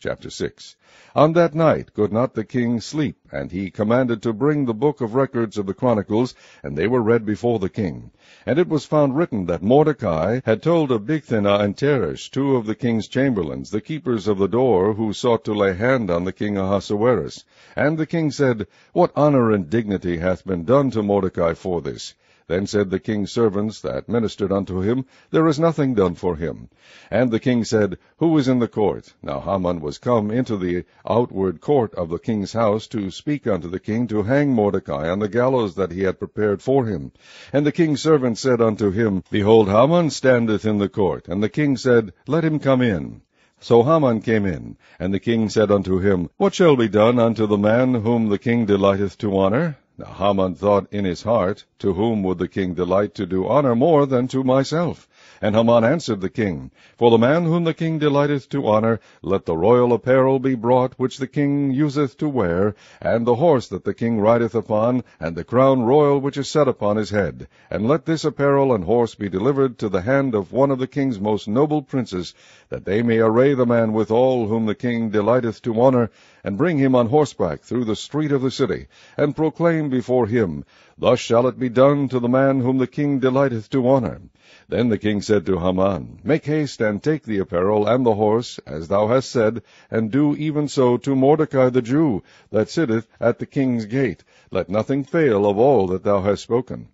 Chapter 6. On that night could not the king sleep, and he commanded to bring the book of records of the chronicles, and they were read before the king. And it was found written that Mordecai had told of Bigthana and Teresh, two of the king's chamberlains, the keepers of the door, who sought to lay hand on the king Ahasuerus. And the king said, What honor and dignity hath been done to Mordecai for this? Then said the king's servants that ministered unto him, There is nothing done for him. And the king said, Who is in the court? Now Haman was come into the outward court of the king's house to speak unto the king to hang Mordecai on the gallows that he had prepared for him. And the king's servant said unto him, Behold, Haman standeth in the court. And the king said, Let him come in. So Haman came in, and the king said unto him, What shall be done unto the man whom the king delighteth to honor? Now Haman thought in his heart, To whom would the king delight to do honor more than to myself? And Haman answered the king, For the man whom the king delighteth to honor, let the royal apparel be brought which the king useth to wear, and the horse that the king rideth upon, and the crown royal which is set upon his head. And let this apparel and horse be delivered to the hand of one of the king's most noble princes, that they may array the man withal whom the king delighteth to honor, and bring him on horseback through the street of the city, and proclaim before him, Thus shall it be done to the man whom the king delighteth to honor. Then the king said to Haman, Make haste, and take the apparel and the horse, as thou hast said, and do even so to Mordecai the Jew, that sitteth at the king's gate. Let nothing fail of all that thou hast spoken.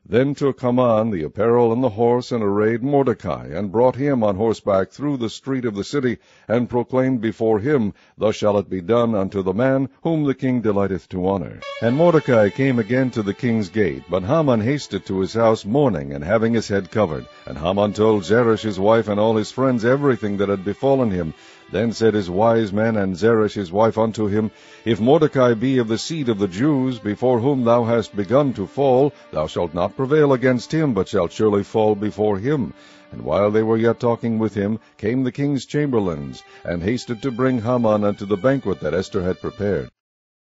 Then took Haman the apparel and the horse, and arrayed Mordecai, and brought him on horseback through the street of the city, and proclaimed before him, Thus shall it be done unto the man whom the king delighteth to honor. And Mordecai came again to the king's gate, but Haman hasted to his house mourning, and having his head covered. And Haman told Zeresh his wife and all his friends everything that had befallen him. Then said his wise men and Zeresh his wife unto him, If Mordecai be of the seed of the Jews, before whom thou hast begun to fall, thou shalt not prevail against him, but shalt surely fall before him. And while they were yet talking with him, came the king's chamberlains, and hasted to bring Haman unto the banquet that Esther had prepared.